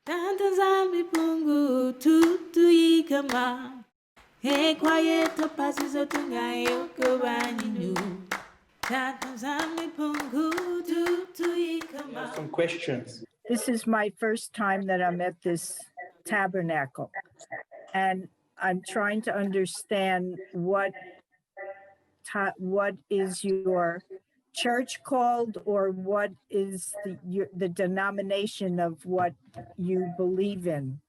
Tata Nzambi pungu tutu ikama. Hey quiet pasizo tungayo kubani. Tata Nzambi pungu tutu ikama. Some questions. This is my first time that I'm at this tabernacle, and I'm trying to understand what is your church called, or what is the denomination of what you believe in.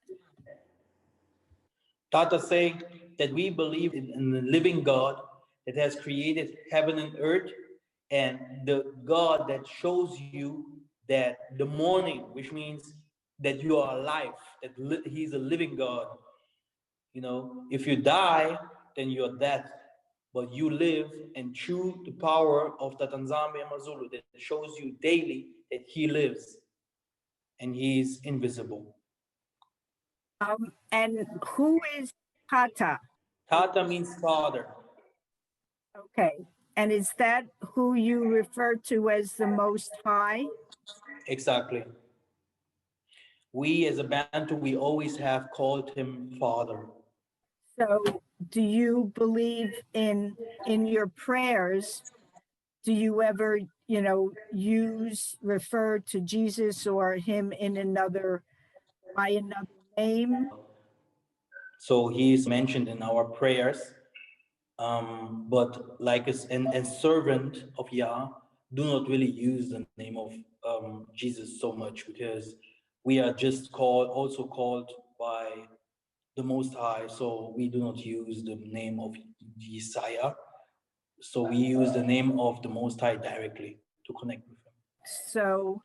Tata say that we believe in the living God that has created heaven and earth, and the God that shows you that the morning, which means that you are alive, that he's a living God. You know, if you die, then you're dead, but you live, and through the power of Tata Nzambi and Mazulu that shows you daily that he lives and he's invisible. And who is Tata? Tata means father. Okay. And is that who you refer to as the Most High? Exactly. We as a Bantu, we always have called him father. So do you believe in your prayers, do you ever, refer to Jesus or him by another name? So he is mentioned in our prayers, but like a servant of Yah, do not really use the name of Jesus so much, because we are just also called by the Most High, so we do not use the name of Yesaya. So we use the name of the Most High directly to connect with him. So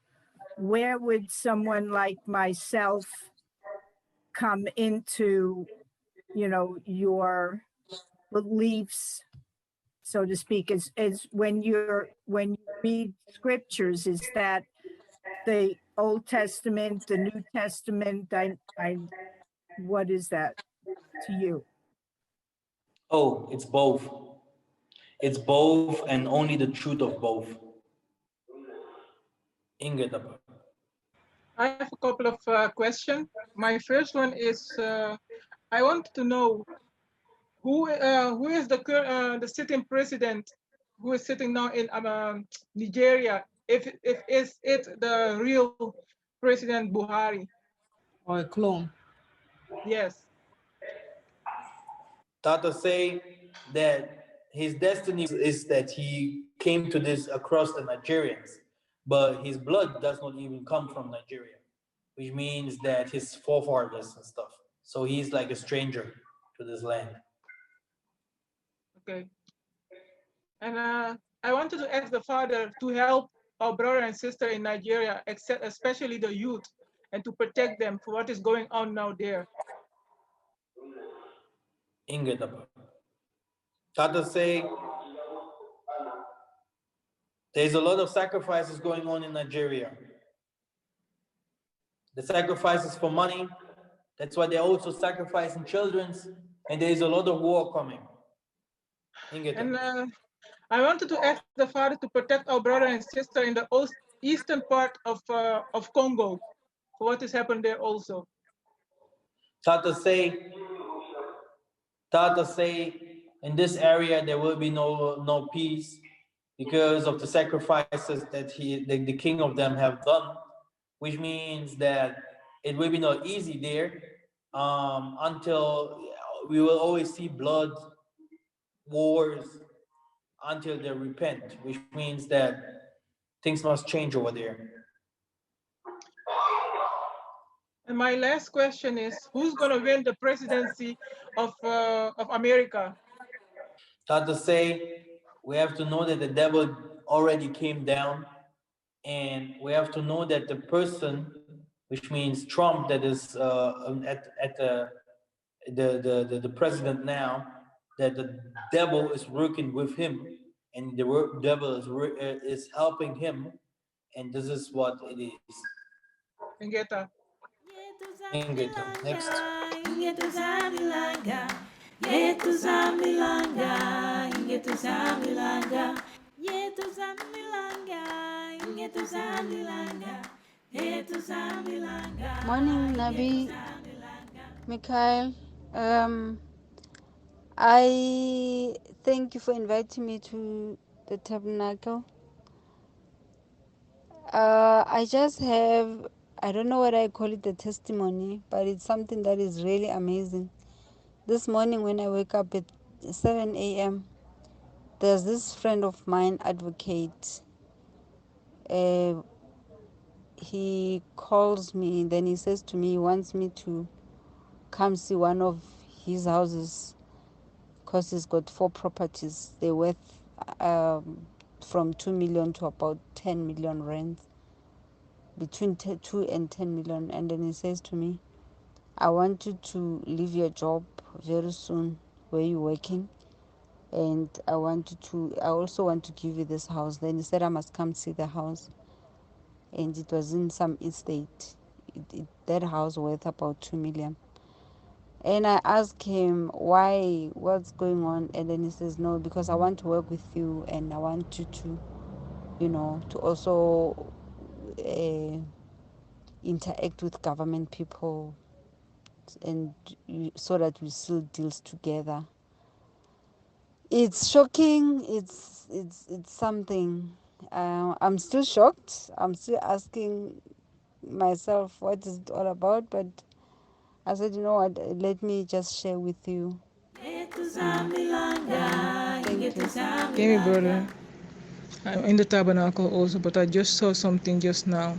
where would someone like myself come into, your beliefs, so to speak, is when you read scriptures, is that the Old Testament, the New Testament? What is that to you? Oh, it's both. It's both, and only the truth of both. I have a couple of questions. My first one is, I want to know who is the sitting president who is sitting now in Nigeria? If is it the real President Buhari? Or a clone? Yes. Tata say that his destiny is that he came to this across the Nigerians, but his blood does not even come from Nigeria, which means that his forefathers and stuff. So he's like a stranger to this land. Okay. And I wanted to ask the father to help our brother and sister in Nigeria, especially the youth, and to protect them for what is going on now there. Tata say there's a lot of sacrifices going on in Nigeria. The sacrifices for money, that's why they're also sacrificing children, and there's a lot of war coming. And I wanted to ask the father to protect our brother and sister in the eastern part of Congo, for what has happened there also. Tata say in this area there will be no peace because of the sacrifices that the king of them have done, which means that it will be not easy there until we will always see blood, wars, until they repent, which means that things must change over there. And my last question is, who's going to win the presidency of America? Tata say we have to know that the devil already came down, and we have to know that the person, which means Trump, that is at the president now, that the devil is working with him, and the devil is helping him, and this is what it is. Ingeta. Ingeta. Next. Morning, Nabi, Mikhael. I thank you for inviting me to the tabernacle. I just have, I don't know what I call it, a testimony, but it's something that is really amazing. This morning when I wake up at 7 a.m., there's this friend of mine, advocate. Uh, he calls me, then he says to me he wants me to come see one of his houses because he's got 4 properties. They're worth from 2 million to about 10 million rand, between 2 and 10 million. And then he says to me, I want you to leave your job very soon where you're working, and I also want to give you this house. Then he said I must come see the house, and it was in some estate. That house worth about 2 million. And I asked him why, what's going on, and then he says no, because I want to work with you, and I want you to, to also interact with government people, and so that we seal deals together. It's shocking. It's something. I'm still shocked. I'm still asking myself what is it all about, but I said, you know what, let me just share with you. Thank you. Okay, brother. I'm in the tabernacle also, but I just saw something just now.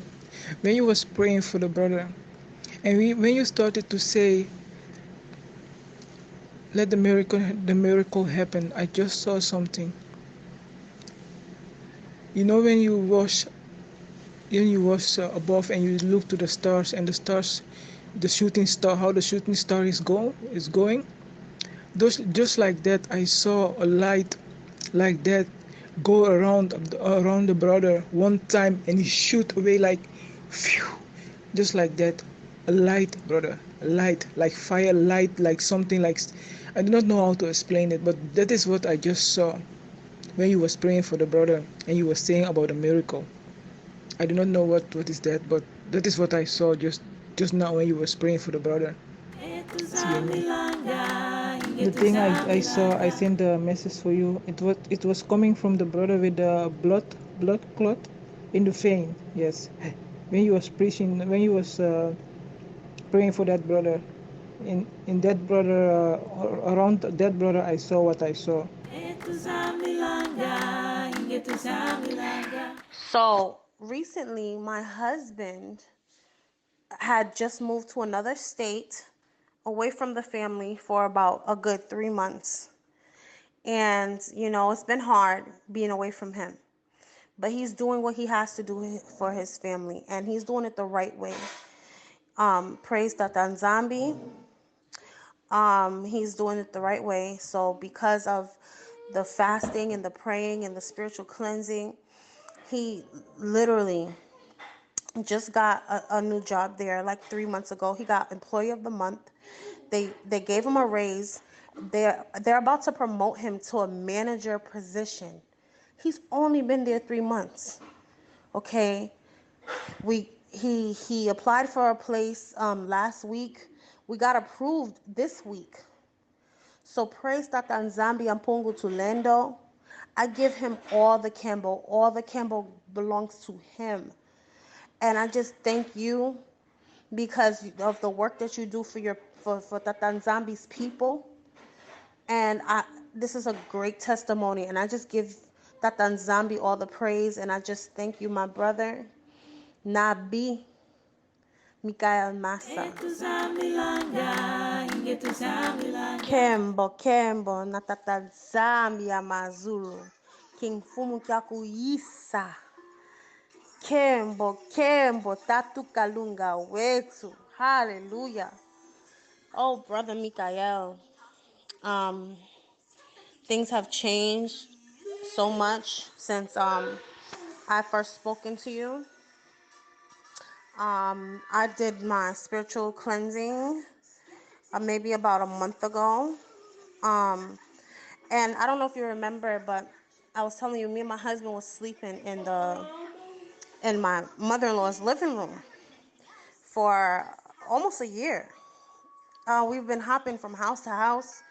When you was praying for the brother, and when you started to say, let the miracle happen, I just saw something. You know when you watch above and you look to the stars, and the stars, the shooting star, how the shooting star is going. Just like that, I saw a light like that go around the brother one time, and he shoot away like, phew, just like that. A light, brother, a light, like fire, light, like something like, I do not know how to explain it, but that is what I just saw when you was praying for the brother and you were saying about a miracle. I do not know what is that, but that is what I saw just now when you was praying for the brother. The thing I saw, I sent the message for you. It was coming from the brother with the blood clot in the vein. Yes, when you was preaching, when you was praying for that brother, in that brother, around that brother, I saw what I saw. So recently, my husband had just moved to another state away from the family for about a good 3 months. And, it's been hard being away from him. But he's doing what he has to do for his family, and he's doing it the right way. Praise Tata Nzambi. He's doing it the right way. So because of the fasting and the praying and the spiritual cleansing, he literally just got a new job there like 3 months ago. He got Employee of the Month. They gave him a raise. They're about to promote him to a manager position. He's only been there 3 months. Okay, he applied for a place last week. We got approved this week. So praise Tata Nzambi Ampungu Tulendo. I give him all the Campbell. All the Campbell belongs to him. And I just thank you because of the work that you do for Tata Nzambi's people. And this is a great testimony. And I just give Tata Nzambi all the praise. And I just thank you, my brother, Nabi Mikhael Massa. Kembo, na Tata Nzambi ya Mazulu. King Fumu Kyakuisa. Kembo, Tatu Kalunga wetu. Hallelujah. Oh, Brother Mikhael, things have changed so much since I first spoken to you. I did my spiritual cleansing maybe about a month ago. And I don't know if you remember, but I was telling you, me and my husband was sleeping in my mother-in-law's living room. for almost a year. We've been hopping from house to house.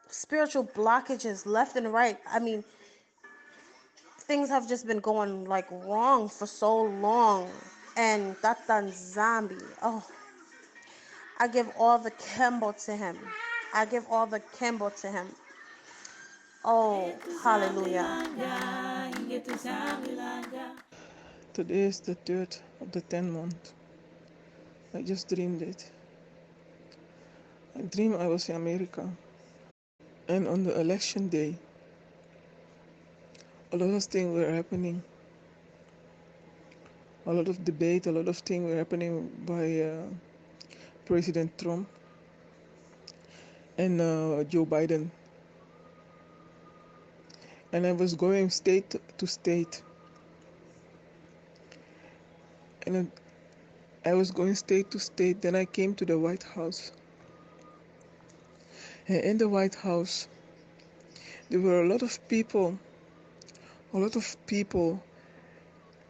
Spiritual blockages left and right. I mean, things have just been going like wrong for so long. And Tata Nzambi, oh, I give all the Kembo to him. I give all the Kembo to him. Oh, hallelujah. Today is the 3rd of the 10th month. I just dreamed it. I dreamed I was in America. And on the election day, a lot of things were happening. A lot of debate, a lot of things were happening by President Trump and Joe Biden. And I was going state to state. And I was going state to state. Then I came to the White House. And in the White House, there were a lot of people.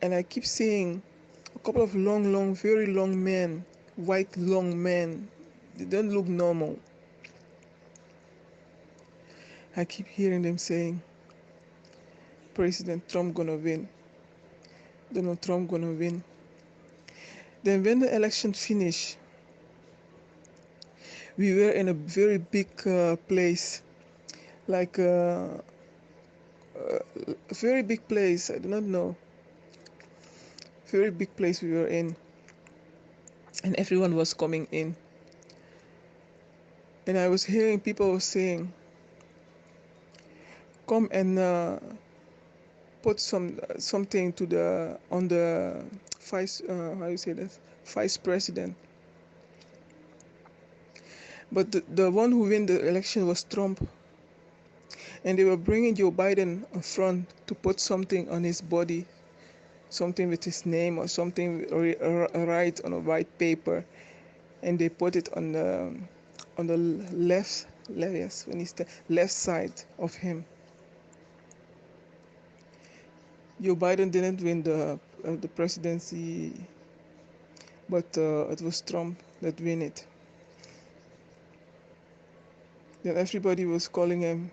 And I keep seeing a couple of long, very long men, white long men. They don't look normal. I keep hearing them saying, President Trump gonna win. Donald Trump gonna win. Then when the election finished, we were in a very big place, like a very big place, I do not know. Very big place we were in. And everyone was coming in. And I was hearing people saying, come and put something to the on the vice vice president. But the one who win the election was Trump, and they were bringing Joe Biden in front to put something on his body, something with his name or something write on a white paper, and they put it on the left side of him. Joe Biden didn't win the presidency, but it was Trump that win it. Then everybody was calling him,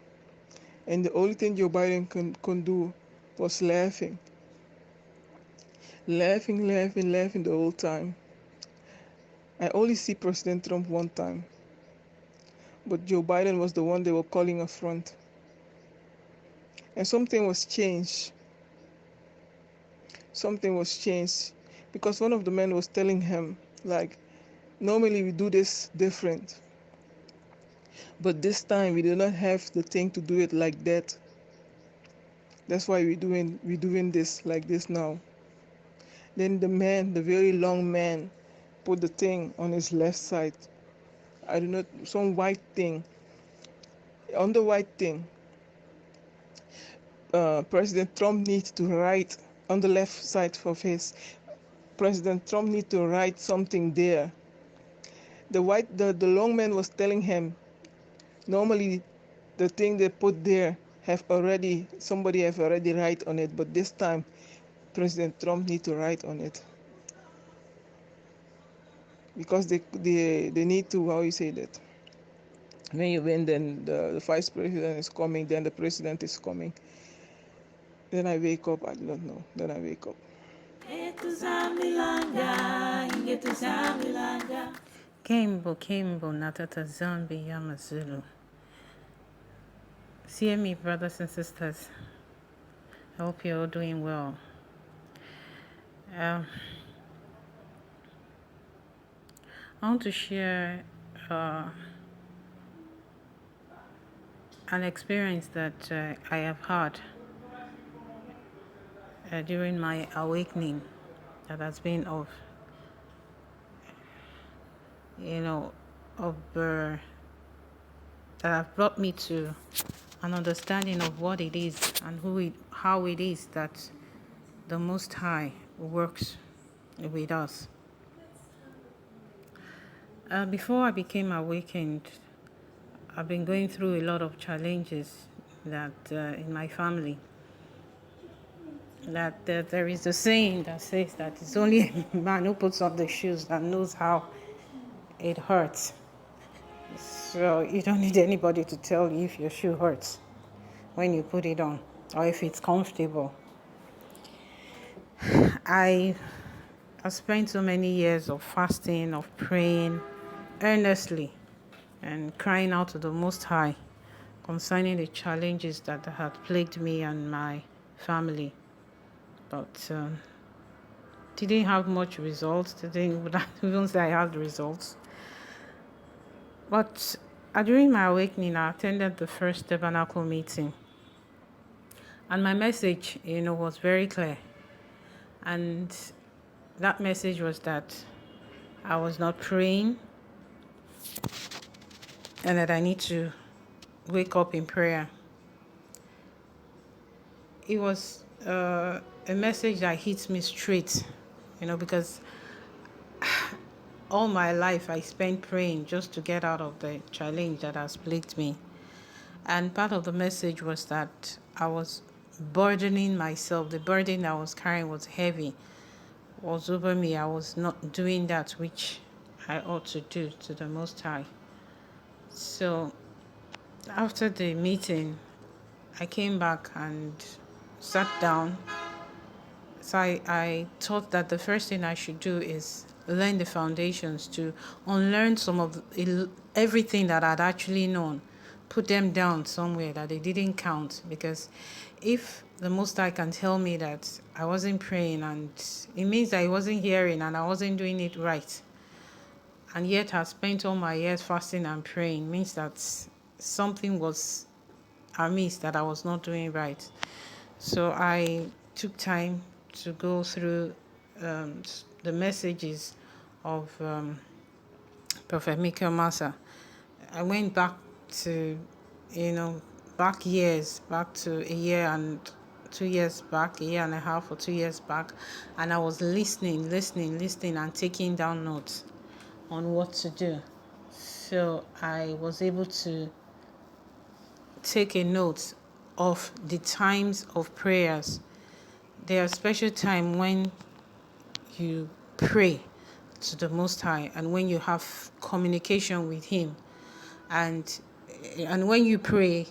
and the only thing Joe Biden could do was laughing the whole time. I only see President Trump one time, but Joe Biden was the one they were calling up front. And something was changed. Something was changed because one of the men was telling him, like, normally we do this different, but this time we do not have the thing to do it like that. That's why we're doing this like this now. Then the man, the very long man, put the thing on his left side. I do not, some white thing. On the white thing, President Trump needs to write on the left side of his. President Trump needs to write something there. The long man was telling him, normally the thing they put there somebody have already write on it, but this time President Trump need to write on it. Because they need to, how you say that? When you win, then the vice president is coming, then the president is coming. Then I wake up, I do not know. Then I wake up. Kimbo, Natata Zambi Yamazulu. See me, brothers and sisters. I hope you're all doing well. I want to share an experience that I have had during my awakening that has been that have brought me to an understanding of what it is and how it is that the Most High works with us. Before I became awakened, I've been going through a lot of challenges that in my family. that there is a saying that says that it's only a man who puts on the shoes that knows how it hurts. So you don't need anybody to tell you if your shoe hurts when you put it on or if it's comfortable. I spent so many years of fasting, of praying earnestly and crying out to the Most High concerning the challenges that had plagued me and my family. But didn't have much results. Didn't even say I had results. But during my awakening, I attended the first tabernacle meeting. And my message, was very clear. And that message was that I was not praying and that I need to wake up in prayer. It was a message that hits me straight, because all my life I spent praying just to get out of the challenge that has plagued me. And part of the message was that I was burdening myself. The burden I was carrying was heavy, was over me. I was not doing that which I ought to do to the Most High. So after the meeting, I came back and sat down. So I thought that the first thing I should do is learn the foundations, to unlearn some of everything that I'd actually known, put them down somewhere that they didn't count. Because if the Most High can tell me that I wasn't praying, and it means that I wasn't hearing and I wasn't doing it right, and yet I spent all my years fasting and praying, means that something was amiss, that I was not doing right. So I took time to go through the messages of Prophet Mikhael Massa. I went back to, back to a year and 2 years back, a year and a half or 2 years back, and I was listening, and taking down notes on what to do. So I was able to take a note of the times of prayers. There are special times when you pray to the Most High and when you have communication with Him. And when you pray,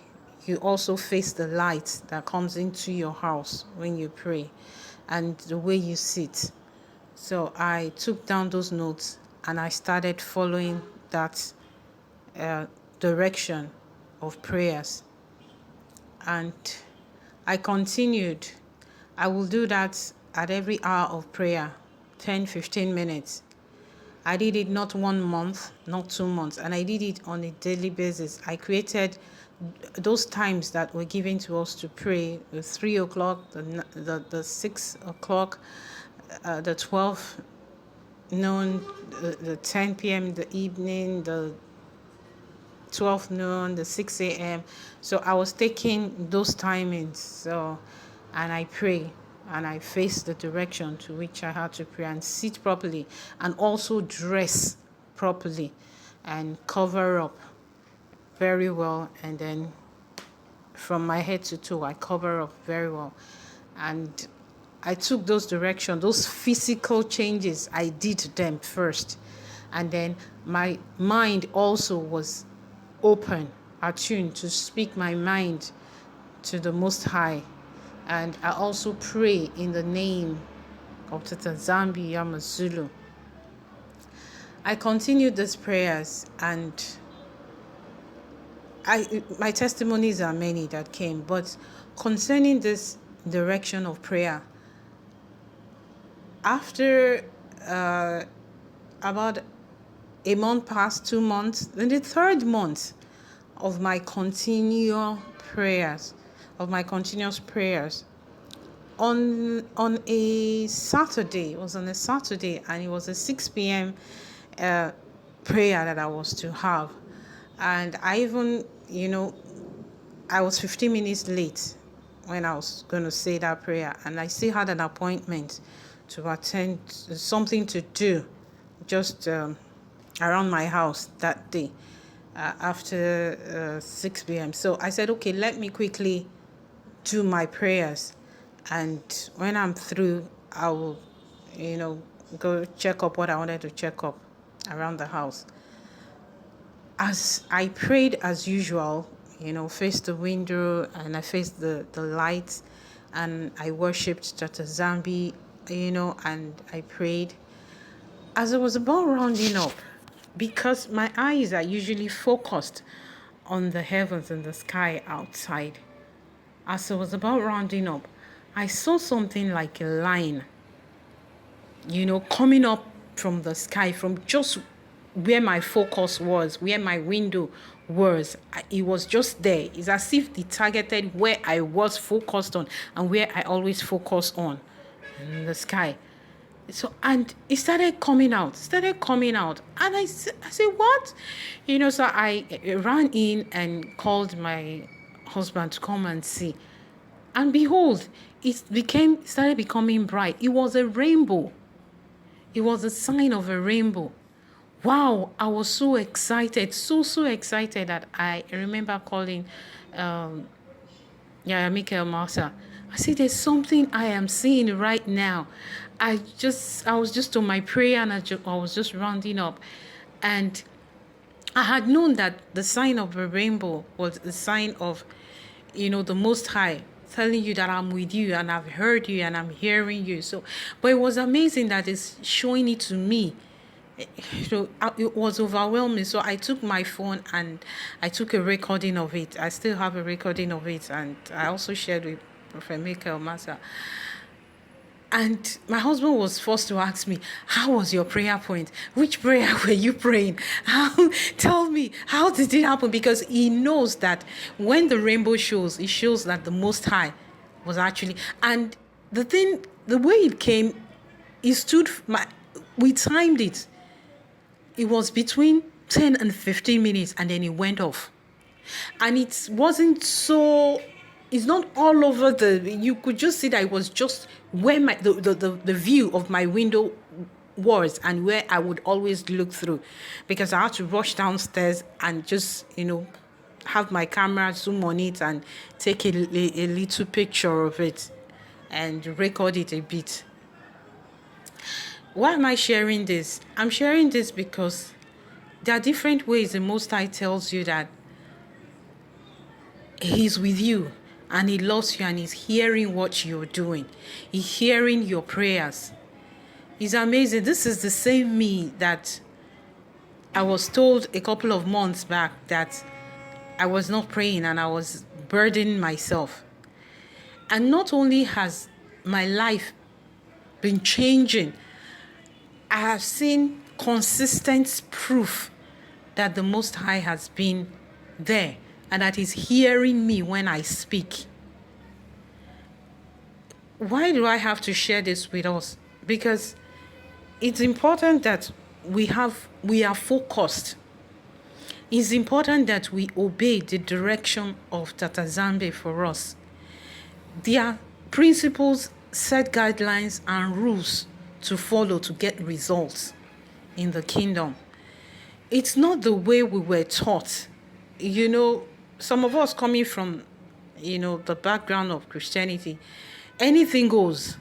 you also face the light that comes into your house when you pray, and the way you sit. So I took down those notes and I started following that direction of prayers. And I continued. I will do that at every hour of prayer, 10-15 minutes. I did it not 1 month, not 2 months, and I did it on a daily basis. I created those times that were given to us to pray: the 3 o'clock, the 6 o'clock, the 12 noon, the 10 p.m. in the evening, the 12 noon, the 6 a.m. So I was taking those timings. And I pray and I face the direction to which I had to pray, and sit properly, and also dress properly and cover up very well. And then from my head to toe, I cover up very well. And I took those directions, those physical changes, I did them first. And then my mind also was open, attuned to speak my mind to the Most High. And I also pray in the name of Tata Nzambi Zulu. I continued these prayers, and my testimonies are many that came, but concerning this direction of prayer, after about a month passed, 2 months, in the 3rd month of my continuous prayers, on a Saturday, and it was a 6 p.m. Prayer that I was to have. And I even, I was 15 minutes late when I was going to say that prayer, and I still had an appointment to attend, something to do just around my house that day after 6 p.m. So I said, okay, let me quickly do my prayers And when I'm through, I will, go check up what I wanted to check up around the house. As I prayed as usual, faced the window and I faced the lights, and I worshipped Tata Nzambi, and I prayed. As I was about rounding up, because my eyes are usually focused on the heavens and the sky outside, as I was about rounding up, I saw something like a line, coming up from the sky, from just where my focus was, where my window was. It was just there. It's as if they targeted where I was focused on and where I always focus on, in the sky. So, and it started coming out, And I said, what? So I ran in and called my husband to come and see. And behold, it started becoming bright. It was a rainbow. It was a sign of a rainbow. Wow, I was so excited, so excited that I remember calling Mikhael Massa. I said, there's something I am seeing right now. I was just on my prayer, and I was just rounding up. And I had known that the sign of a rainbow was the sign of, the Most High, telling you that I'm with you and I've heard you and I'm hearing you. So, but it was amazing that it's showing it to me. It was overwhelming. So I took my phone and I took a recording of it. I still have a recording of it, and I also shared with Prophet Mikhael Massa. And my husband was forced to ask me, how was your prayer point? Which prayer were you praying? Tell me, how did it happen? Because he knows that when the rainbow shows, it shows that the Most High was actually, and the way it came, we timed it. It was between 10 and 15 minutes, and then it went off. And it wasn't so, it's not all over you could just see that it was just where the view of my window was and where I would always look through, because I had to rush downstairs and just, have my camera zoom on it and take a little picture of it and record it a bit. Why am I sharing this? I'm sharing this because there are different ways the Most High tells you that He's with you and He loves you and He's hearing what you're doing. He's hearing your prayers. It's amazing. This is the same me that I was told a couple of months back that I was not praying and I was burdening myself. And not only has my life been changing, I have seen consistent proof that the Most High has been there and that He's hearing me when I speak. Why do I have to share this with us? Because it's important that we are focused. It's important that we obey the direction of Tata Nzambi for us. There are principles, set guidelines, and rules to follow to get results in the kingdom. It's not the way we were taught. Some of us coming from, the background of Christianity, anything goes.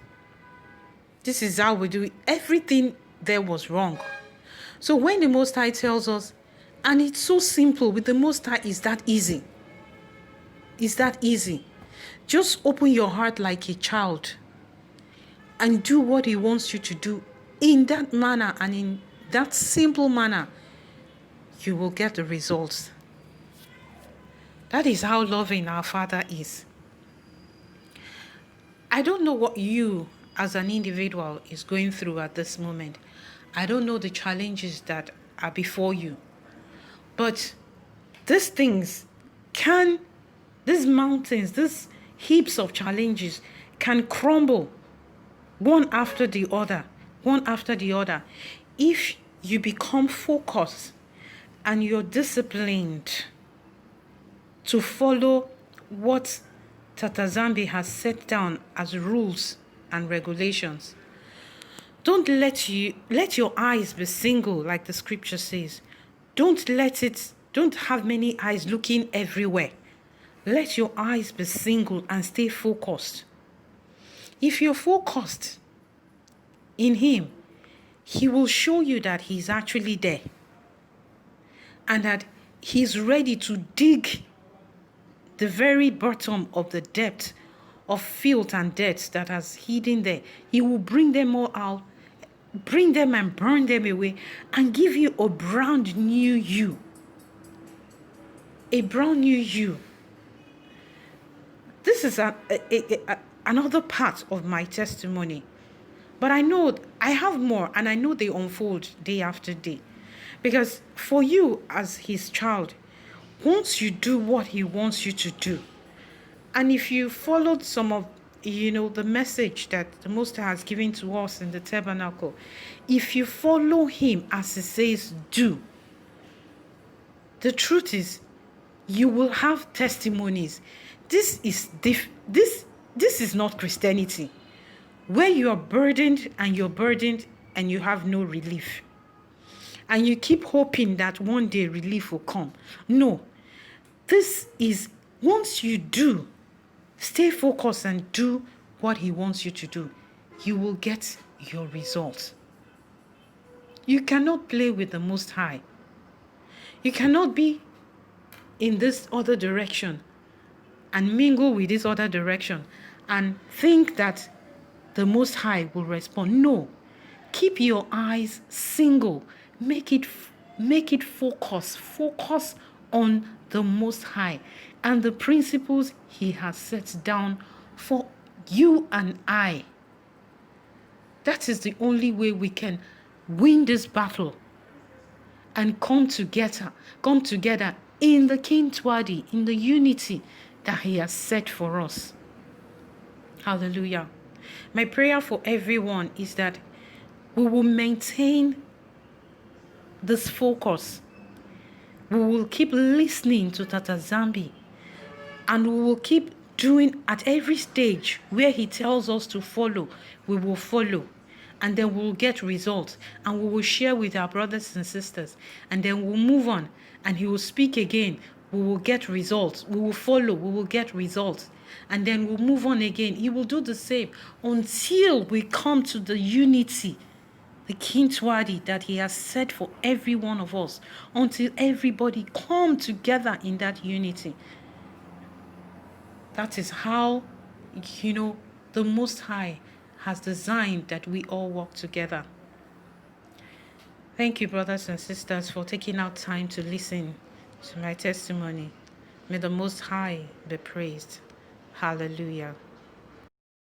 This is how we do it. Everything there was wrong. So when the Most High tells us, and it's so simple, with the Most High, is that easy? Is that easy? Just open your heart like a child and do what He wants you to do in that manner, and in that simple manner, you will get the results. That is how loving our Father is. I don't know what you as an individual is going through at this moment. I don't know the challenges that are before you. But these mountains, these heaps of challenges can crumble one after the other, if you become focused and you're disciplined to follow what Tata Nzambi has set down as rules and regulations. Don't let your eyes be single, like the scripture says. Don't have many eyes looking everywhere. Let your eyes be single and stay focused. If you're focused in him, he will show you that he's actually there and that he's ready to dig the very bottom of the depth of filth and dirt that has hidden there. He will bring them all out, bring them and burn them away, and give you a brand new you. A brand new you. This is another part of my testimony. But I know I have more, and I know they unfold day after day. Because for you as his child, once you do what he wants you to do, and if you followed some of, the message that the Most High has given to us in the tabernacle, if you follow him as he says do, the truth is you will have testimonies. This is not Christianity, where you are burdened and you have no relief. And you keep hoping that one day relief will come. No, this is once you do, stay focused and do what he wants you to do, you will get your results. You cannot play with the Most High. You cannot be in this other direction and mingle with this other direction and think that the Most High will respond. No. Keep your eyes single. Make it focus. Focus on the Most High and the principles he has set down for you and I. That is the only way we can win this battle and come together in the Kintwadi, in the unity that he has set for us. Hallelujah. My prayer for everyone is that we will maintain this focus. We will keep listening to Tata Nzambi, and we will keep doing at every stage where he tells us to follow, we will follow. And then we will get results, and we will share with our brothers and sisters, and then we'll move on, and he will speak again. We will get results. We will follow. We will get results. And then we'll move on again. He will do the same until we come to the unity, the Kintwadi that he has set for every one of us, until everybody come together in that unity. That is how, the Most High has designed that we all work together. Thank you, brothers and sisters, for taking out time to listen to my testimony. May the Most High be praised. Hallelujah.